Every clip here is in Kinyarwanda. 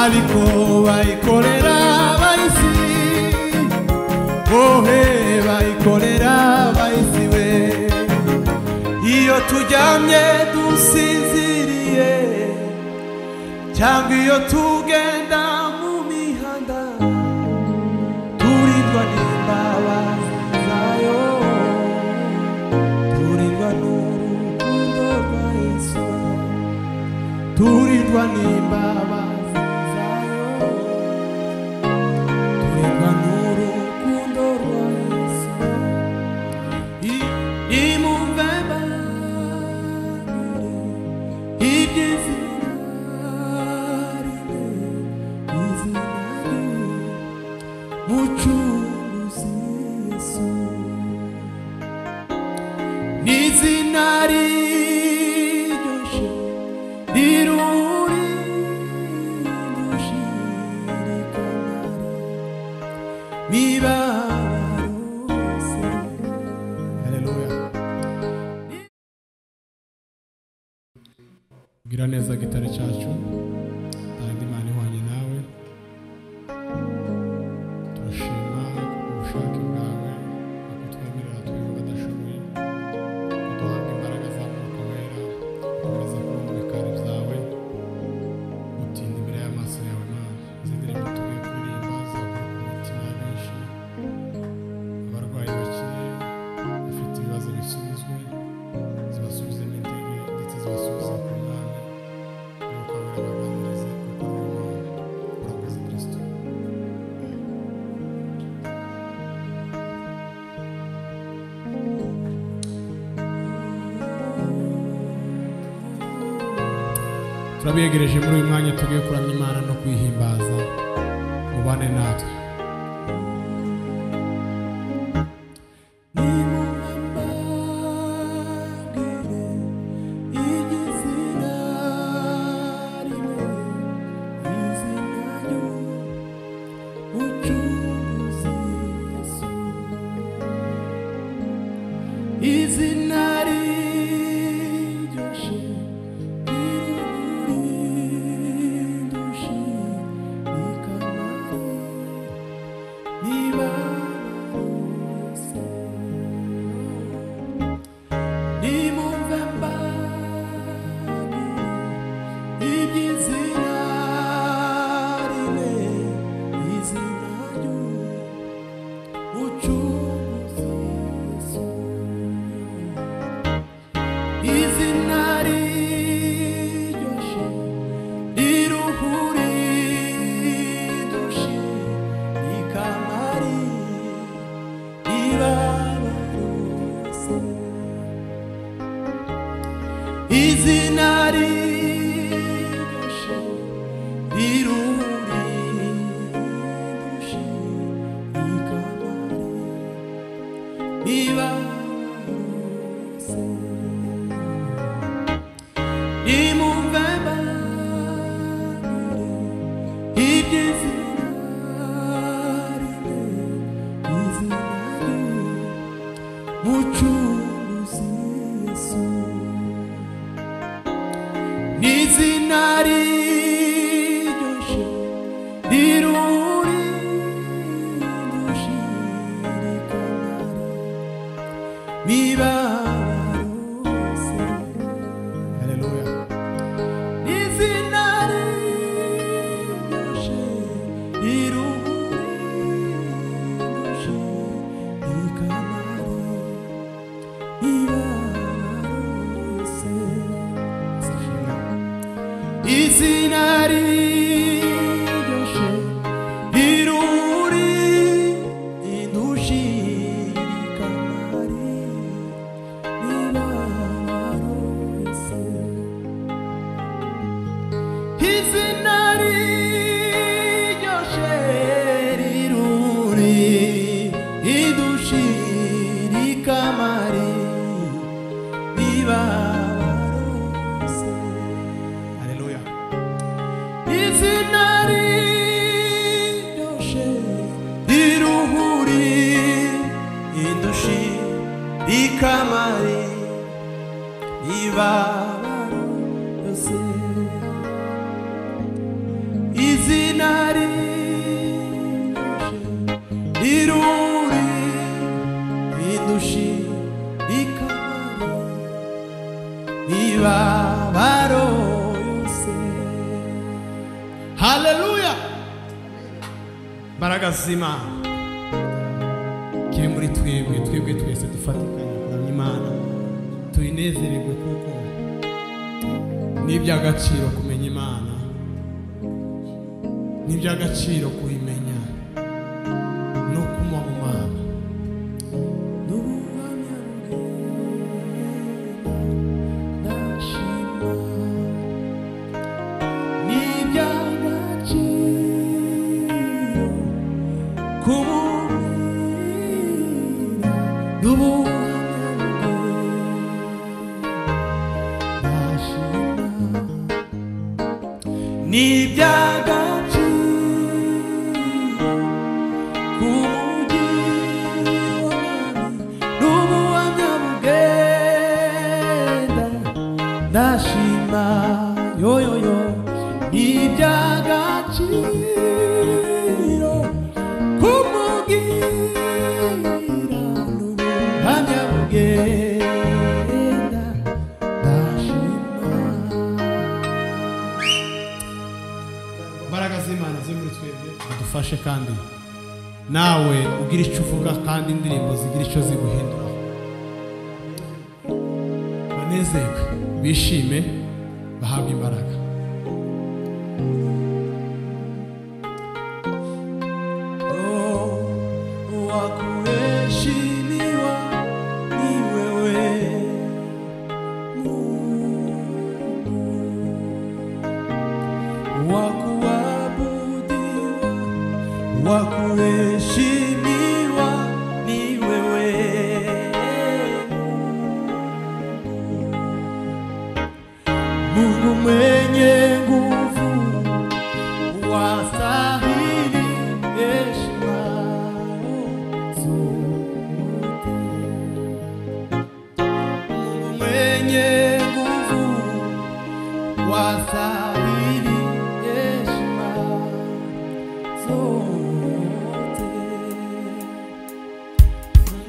ariko bayikorera bayisi ohe bayikorera bayisi we iyo turyamye dusinziriye cyangwa iyo tugenda mu mihanda turindwa n'imbabazi zayo turindwa n'urukundo rwa Yesu turindwa n'imbabazi zayo turindwa n'urukundo rwa Yesu nimumve gira neza gitare cyacu kandi Imana ihwanye nawe turashima ubushake bwawe akutwemerera twiga badashoboye kuduhabwa imbaraga za Mwuka Wera ukomeza kuba mu bikari byawe utinda imbere y'amaso yawe Mana izi ndirimbo tugiye kuririmba zavuga ku mitima ya benshi abarwayi bakire bafite ibibazo bisubizwe zibasubizemo intege ndetse zibasubize ku Mwami turabiyegereje muri uyu mwanya tugiye kuramya Imana no kwihimbaza mubane natwe Easy imibabaro yose. Haleluya. Mbaraga z'Imana kiri muri twebwe twese dufatikanye kuramya Imana, tuyinezererwe kuko ni iby'agaciro kumenya Imana, ni iby'agaciro kuyimenya no kumuha mu Mana. Adufashe kandi nawe ugira icyo uvuga kandi indirimbo zigira icyo ziguhindura, banezerwe bishime bahabwe imbaraga. Wakuheshimiwa ni wewe wakuheshimiwa ni wewe Mungu mwenye nguvu, wastahili heshima zote. Mungu mwenye nguvu, wastahili heshima zote.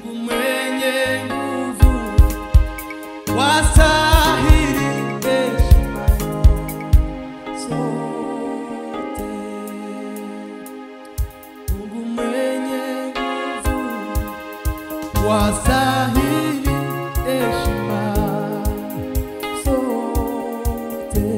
Mungu mwenye nguvu, wastahili heshima zote. Mungu mwenye nguvu, wastahili heshima zote.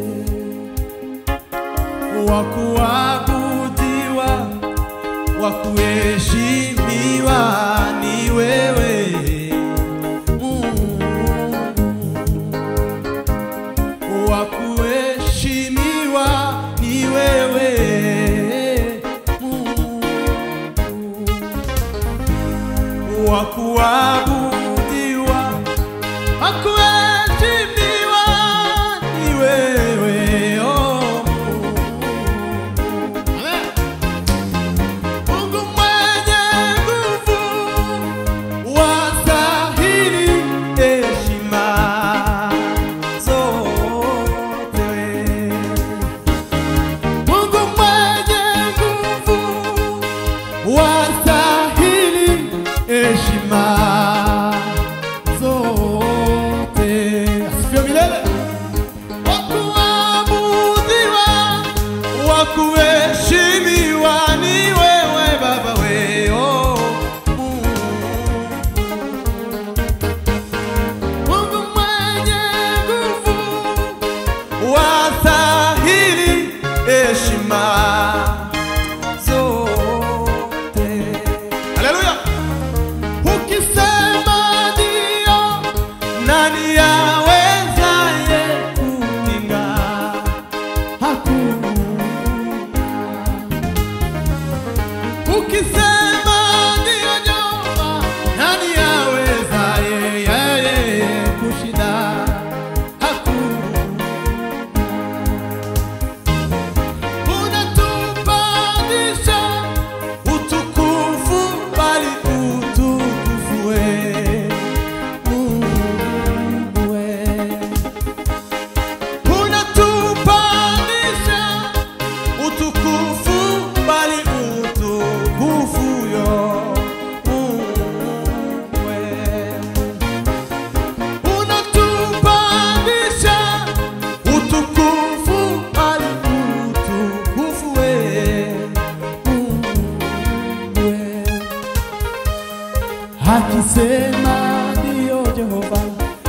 akisema ndiyo Jehova,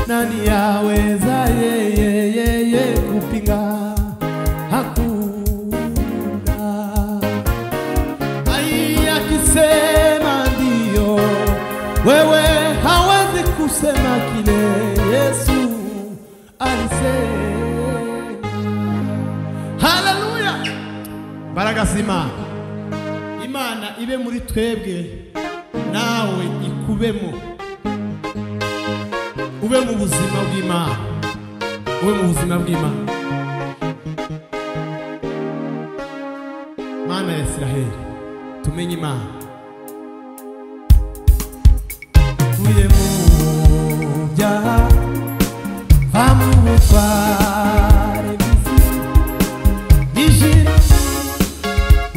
nani yaweza yeye kupinga? Hakuna. Ai, akisema ndiyo, wewe hawezi kusema kile Yesu alisema. Haleluya! Mbaraga z'Imana, Imana ibe muri twebwe, nawe ikubemo, ube mu buzima bw'Imana, ube mu buzima bw'Imana. Mana ya Israheli, tumenye Imana. Uye mu byaha, va mu butware bw'isi, ijira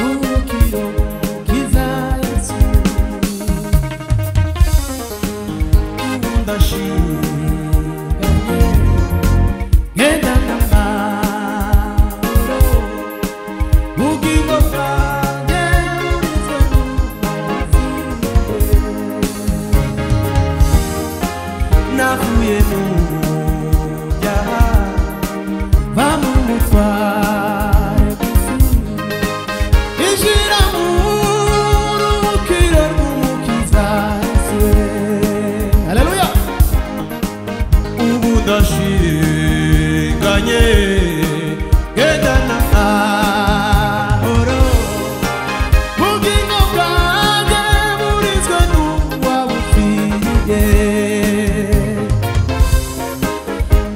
urukiro rw'Umukiza Yesu. Ubu ndashinganye, ngenda n'amahoro, ubugingo bwanjye burizwe n'ubuzima. Navuye mu byaha, va mu butware bw'isi, injira mu ruhukiro rw'Umukiza Yesu. Haleluya! Ubu ndashinganye, ngenda n'amahoro, ubugingo bwanjye burizwe n'uwabupfiriye.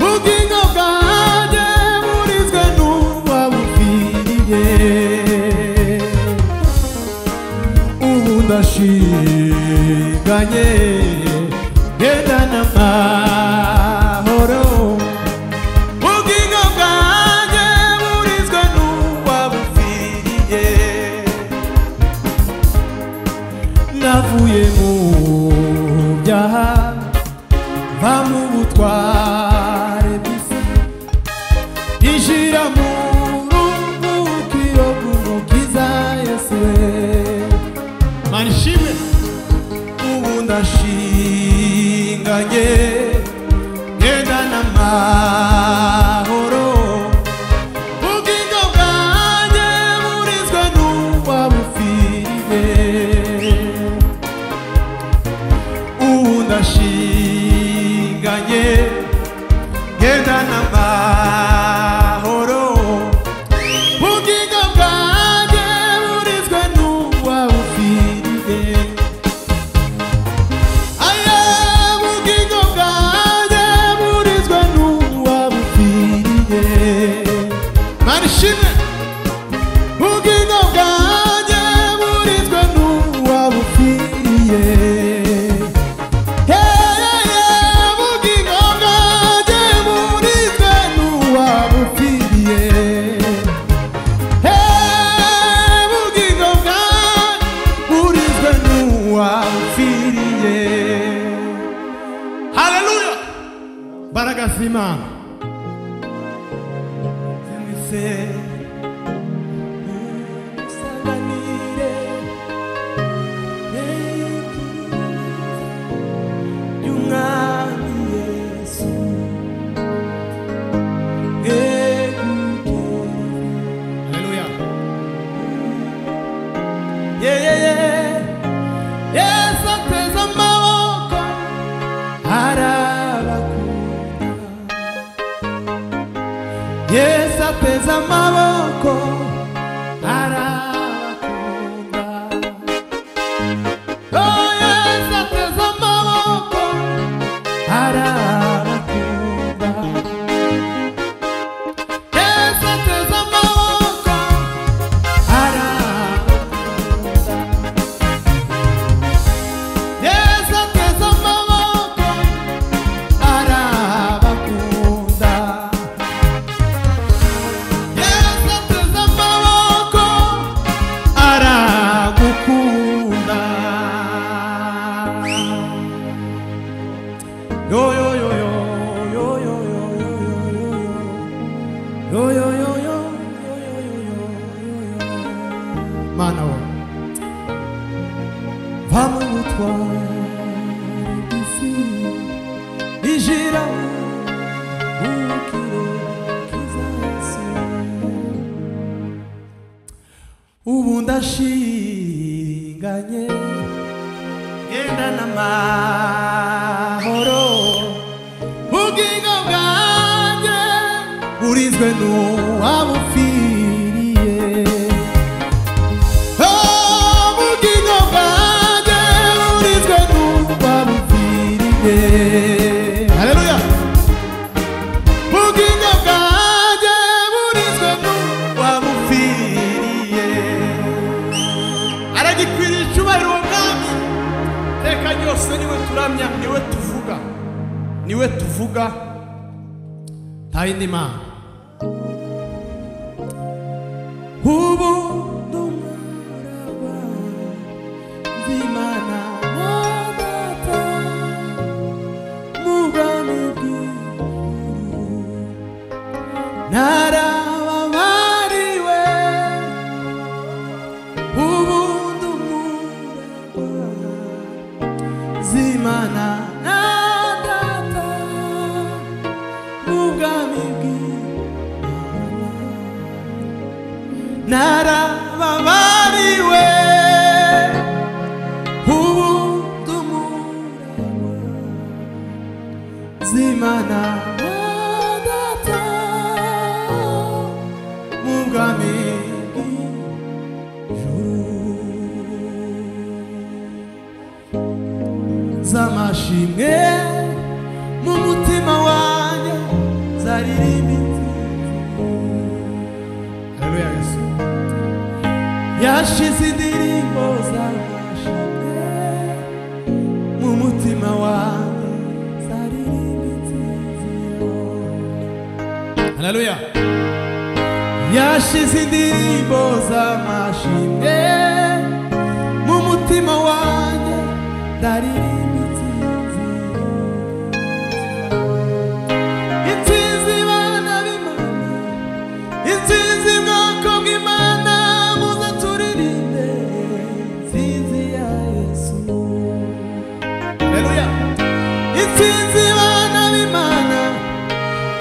Ubugingo bwanjye burizwe n'uwabupfiriye. Ubu ndashinganye, ngenda n'amahoro, ubugingo bwanjye burizwe n'uwabupfiriye. Navuye mu byaha, va mu butware bw'isi, injira mu ruhukiro rw'Umukiza Yesu. Mana ishimwe. Ubu ndashinganye, ngenda n'amahoro, ubugingo bwanjye burizwe n'uwabupfiriye. Ubu ndashinganye, ngenda n'amahoro, ubugingo bwanjye burizwe n'uwabupfiriye. Aye, ubugingo bwanjye burizwe n'uwabupfiriye. Mana ishimwe. Ubugingo bwanjye burizwe n'uwabupfiriye. Ubugingo bwanjye burizwe n'uwabupfiriye. Ubugingo bwanjye burizwe n'uwabupfiriye. Haleluya! Mbaraga z'Imana zimise musanganire y'Umwami Yesu. Haleluya! Yesu ateze amaboko, arabakunda. Yesu ateze amaboko, arabakunda. Oh, Yesu ateze amaboko, arabakunda. Yesu ateze amaboko, arabakunda. Yesu ateze amaboko, arabakunda. Yesu ateze amaboko, aragukunda. Yo yo yo yo yo yo yo yo yo yo yo yo Mana we, va mu butware ubu ndashinganye genda n'amahoro ubugingo bwanjye burinzwe n'uwabupfiriye ubugingo bwanjye burinzwe n'uwabupfiriye. Haleluya. ubugingo bwanjye burinzwe n'uwabupfiriye. Aragikwiriye icyubahiro umwami iteka ryose. Niwe turamya, niwe tuvuga, niwe tuvuga, nta yindi mana. ubu ndumuraba z'Imana na Data mu bwami bw'ijuru, narababariwe. ubu ndumuraba z'Imana na Data mu bwami bw'ijuru, narababariwe. ubu ndumuraba z'Imana na Data mu bwami bw'ijuru. z'amashimwe mu mutima wanjye zaririmba intsinzi. Haleluya Yesu. yashize indirimbo z'amashimwe mu mutima wanjye zaririmba intsinzi. Haleluya. yashize indirimbo z'amashimwe mu mutima wanjye ndaririmba intsinzi. intsinzi bana b'Imana, intsinzi bwoko bw'Imana, muze turirimbe intsinzi ya Yesu. Haleluya. intsinzi bana b'Imana,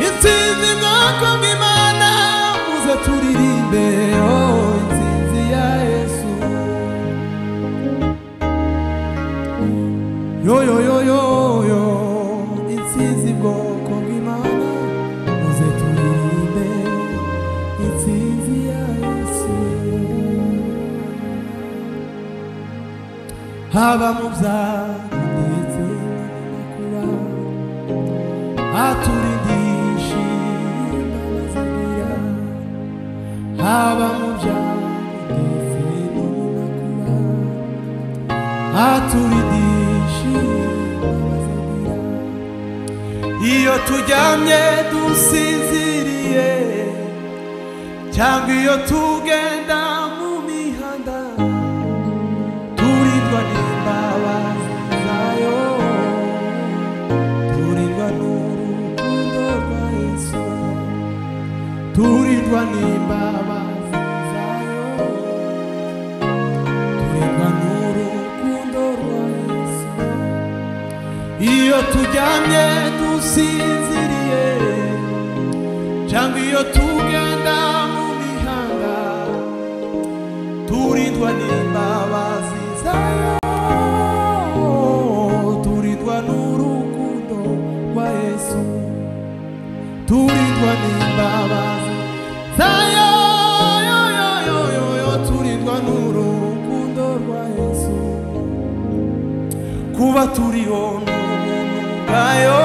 intsinzi bwoko bw'Imana, muze turirimbe intsinzi ya Yesu. yo yo yo yo yo intsinzi bwoko bw'Imana, muze turirimbe intsinzi ya Yesu. haba mu byago ndetse n'amakuba, aturindisha imbabazi agira. haba mu byago ndetse n'amakuba, aturindisha imbabazi agira. iyo turyamye dusinziriye cyangwa iyo tugenda mu mihanda, turindwa n'imbabazi zayo, turindwa n'urukundo rwa Yesu, turindwa n'imbabazi zayo, turindwa n'urukundo rwa Yesu. iyo turyamye dusinziriye cyangwa iyo tugenda mu mihanda, turindwa n'imbabazi zayo, turindwa n'urukundo rwa Yesu, turindwa n'imbabazi zayo, turindwa n'urukundo rwa Yesu. kuba turiho n'ubuntu bwayo,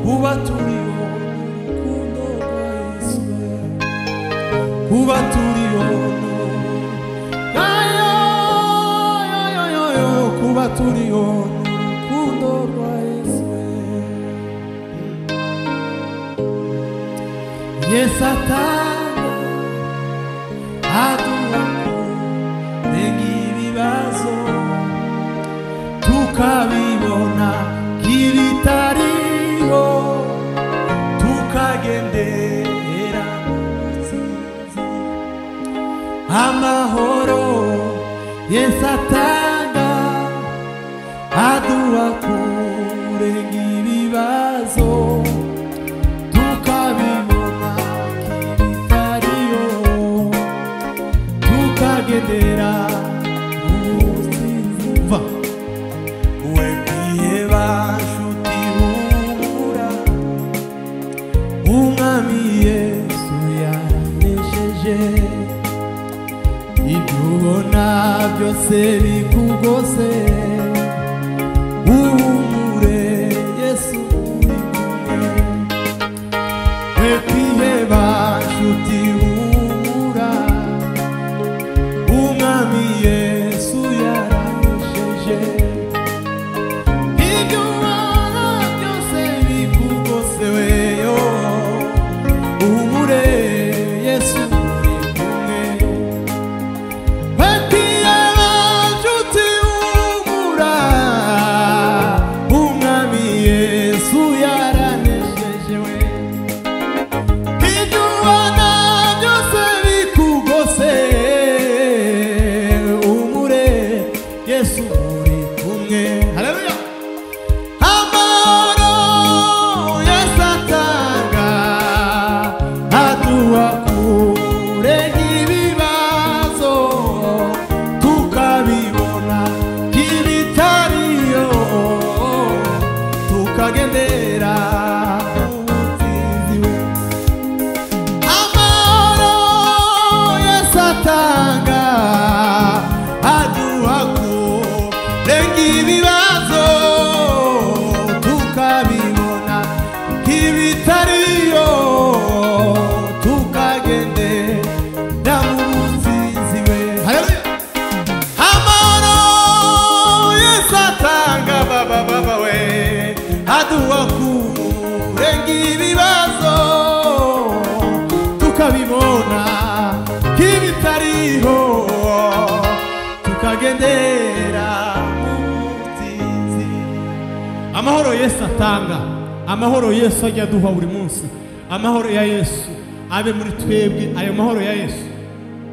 kuba turiho n'urukundo rwa Yesu, kuba turiho n'ubuntu, kuba turiho n'urukundo rwa Yesu. Yesu atanga aduha kurenga ibibazo, tukabibona k'ibitariho, tukagendera mu ntsinzi. amahoro Yesu atanga aduha kurenga ibibazo, umwami Yesu yanesheje ibyo ubona byose bikugose uhumure Yesu uri kumwe we kwiheba nshuti humura umwami Yesu yaranesheje ibyo ubona byose bikugose weyo uhumure Yesu uri kumwe we kwiheba nshuti humura umwami Yesu yaranesheje we ibyo ubona byose bikugose uhumure Yesu uri kumwe haleluya amahoro Yesu atanga aduha kure y'ibibazo tukabibona kibitariyo tukagendera mu butsinzi we amahoro Yesu atanga aduha kure y'ibibazo tukabibona kibitariyo tukagendera mu butsinzi we haleluya amahoro Yesu atanga baba we aduha kure y'ibibazo tukabibona kibitariho tukagendera mu butsinzi amahoro Yesu atanga amahoro Yesu ajya aduha buri munsi amahoro ya Yesu abe muri twebwe ayo mahoro ya Yesu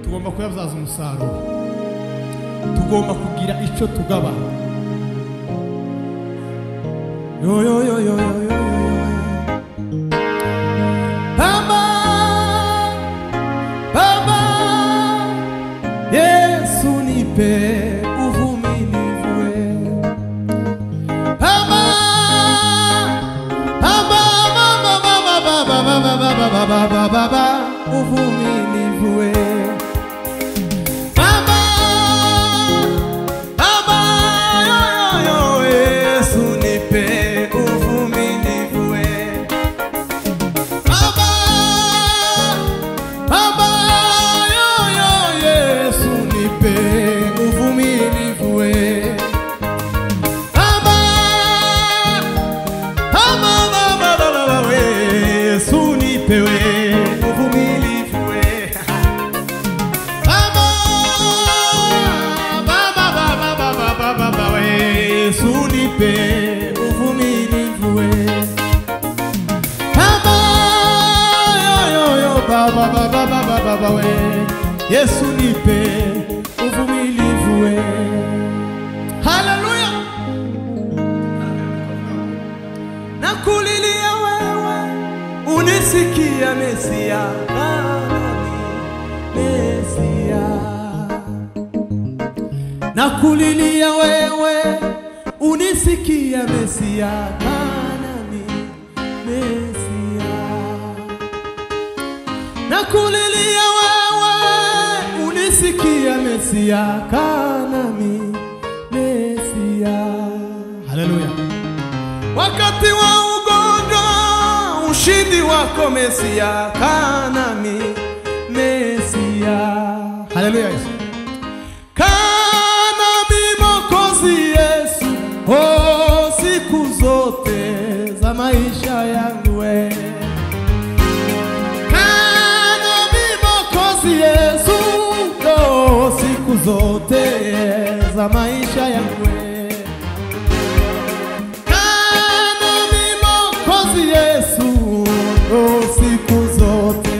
tugomba kuyabyaza umusaruro tugomba kugira icyo tugaba yo yo yo yo yo yo Baba Baba Yesu nipe uvumilivu we Baba Baba Baba Baba uvumilivu we Baba Baba yo Yesu nipe uvumilivu we Baba Baba yo Yesu nipe uvumilivu we Baba Baba we Yesu nipe we uvumilivu we Baba Baba we Yesu nipe uvumilivu we Baba yo Baba we Yesu nipe uvumilivu we haleluya nakulilia wewe unisikia Mesia Mesia nakulilia wewe unisikia Mesia nani Mesia nakulilia wewe unisikia Mesia kanami Mesia haleluya wakati wa ugonjwa ushindi wako Mesia kanami Mesia haleluya kanami Mwokozi Yesu oh siku zote za maisha yangu we kanami Mwokozi Yesu oh siku zote za maisha yangu we Yesu oh siku zote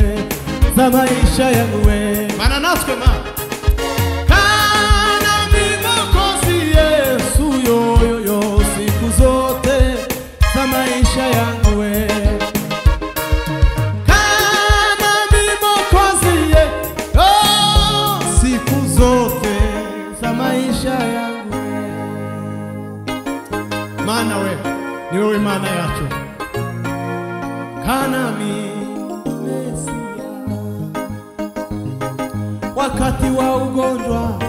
za maisha yangu we maana naswe ma kana Mwokozi Yesu yo siku zote za maisha yangu we kana Mwokozi oh siku zote za maisha yangu we maana we ni wewe maana yacho kanami Mesia. Wakati wa ugonjwa,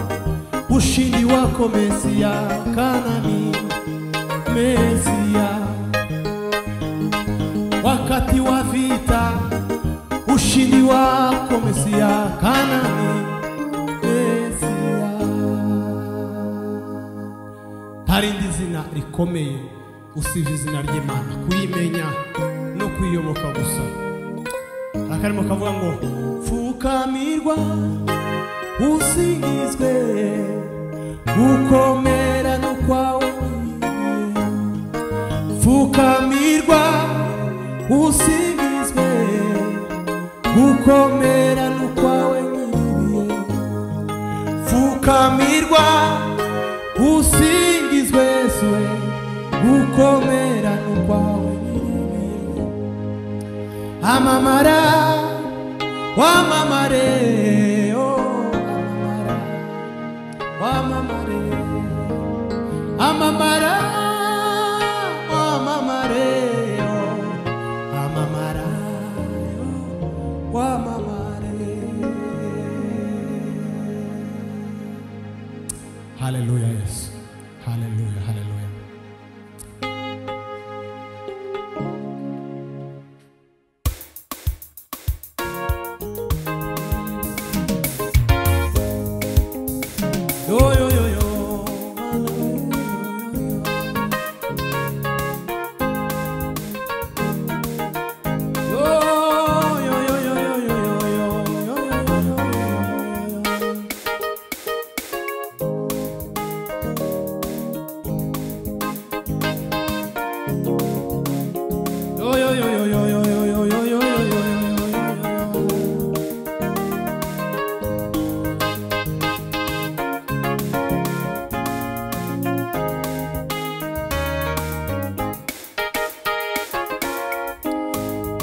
ushindi wako Mesia, Kanani Mesia. Wakati wa vita, ushindi wako Mesia, Kanani Mesia. Tarindi zina rikomeye usivye izina ry'Imana, kuyimenya no kuyiyoboka gusa. Akarimo kavuga ngo fukamirwa usingizwe ukomera no kwawe. Fukamirwa usingizwe ukomera no kwawe nyiriye. Fukamirwa usingizwe swe ukomera no kwawe nyiriye. Amamara wamamare, oh amamara wamamare, amamara wamamare, oh amamara wamamare. Hallelujah, yes. Hallelujah, hallelujah.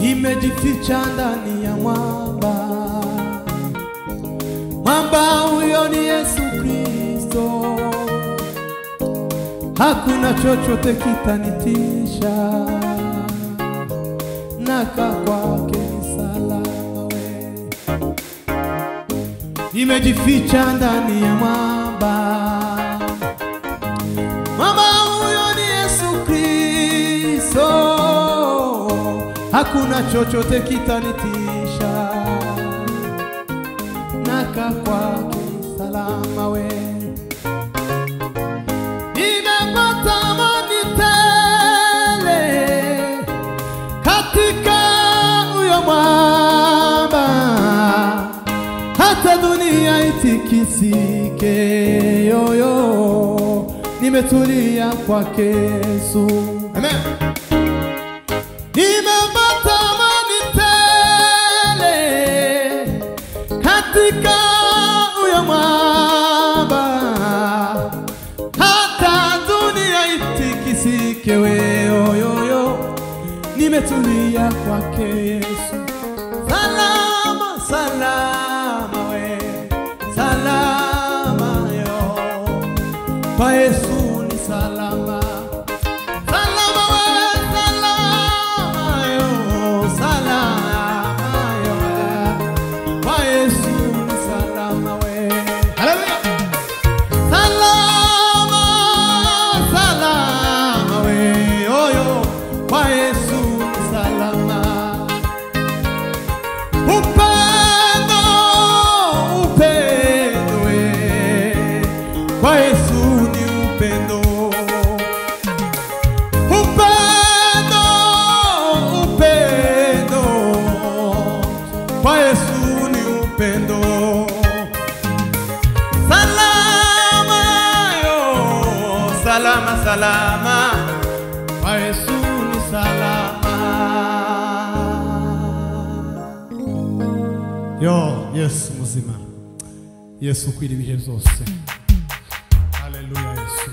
Imejificha ndani ya mwamba, mwamba huyo ni Yesu Kristo. Hakuna chochote kitanitisha, naka kwake ni salama we. Imejificha ndani ya mwamba, mwamba huyo ni Yesu Kristo. Hakuna chochote kitanitisha, naka kwake salama we. Nimepata amani tele katika huyo mwamba, hata dunia itikisike yoyo, nimetulia kwake Yesu. Amen. Nimepata amani tele katika huyo mwamba, hata dunia itikisike weyoyoyo, nimetulia kwake Yesu. Salama, salama we, salama yo, kwa Yesu ni salama. Salama, salama, kwa Yesu ni salama. Yo, Yesu muzima, Yesu kwiri ibihe byose. Haleluya Yesu.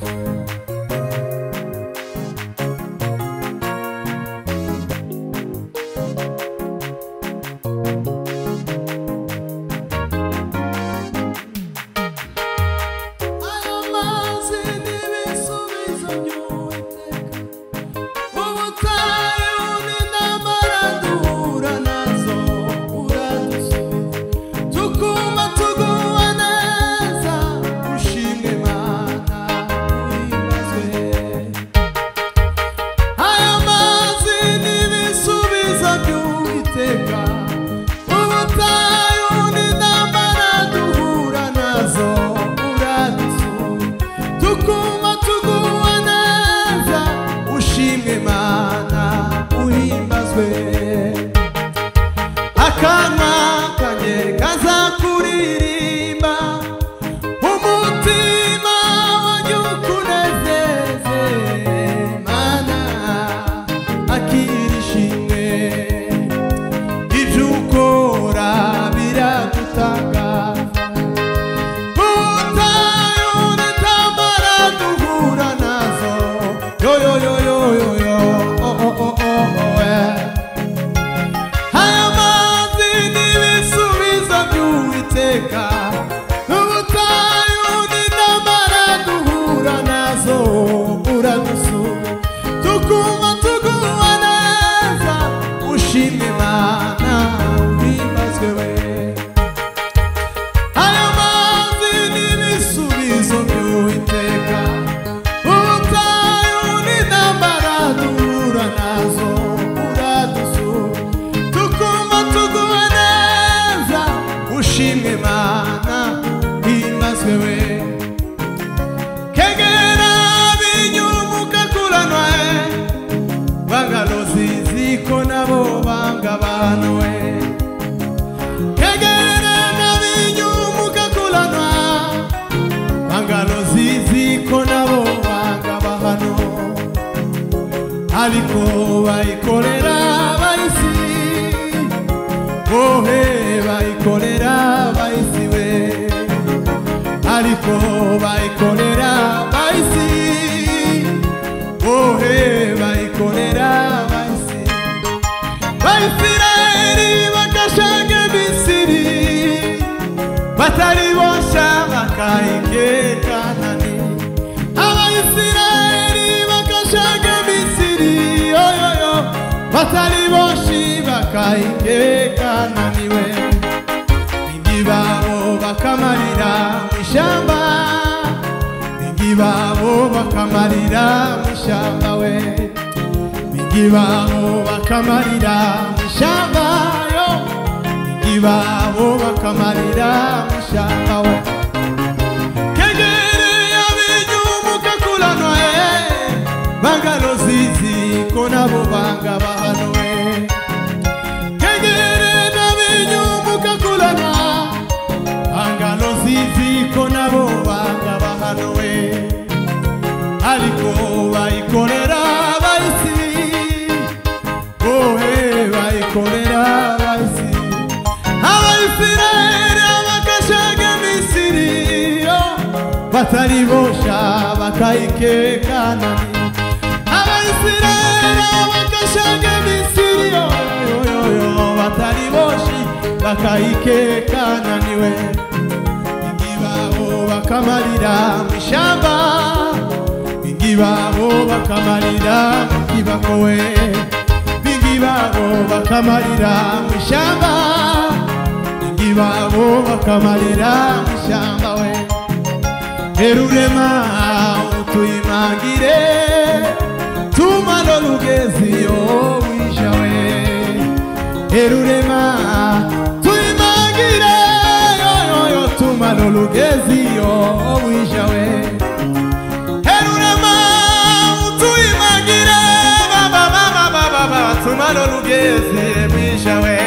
ushimwe Mana uhimbazwe we aya mazi n'ibisubizo by'Uwiteka ubutayu n'intambara duhura nazo uradusura tukumva tuguwe neza ushimwe Mana uhimbazwe we kegera binyumuka kuranwa bangalozi ziko nabo bangabanwe kegera nabinyumuka kuranwa bangalozi ziko nabo bangabahano ariko bayikorera bayisi ohe bayikorera bayisi we ariko bayikorera bayisi ohe bayikorera bayisi bayisirayeli bakashanga Misiri batari bosha bakayigeka Kanani abayisirayeli bakashanga Misiri yoyoyo batari boshi bakayigeka Kanani we ingibabo bakamarira mw'ishamba ingibabo bakamarira mw'ishamba we ingibabo bakamarira mw'ishamba yo ingibabo bakamarira mw'ishamba we kegere yabinyumuka kuranwa bangalozi ziko nabo bangabahano we kegere nabinyumuka kuranwa bangalozi ziko nabo bangabahano we ariko bayikorera bayisi ohe bayikorera bayisi abayisirayeli bakashanga Misiri batari bosha bakayigeka Kanani abayisirayeli bakashanga Misiri batari boshi bakayigeka Kanani we ingibabo bakamarira mw'ishamba ingibabo bakamarira mw'ibako we ingibabo bakamarira mw'ishamba ingibabo bakamarira mw'ishamba we Erurema utuyimangire tumano lugeziyo wisha we Erurema tuyimangire yoyoyo tumano lugeziyo wisha we Erurema utuyimangire baba tumano lugeziyo wisha we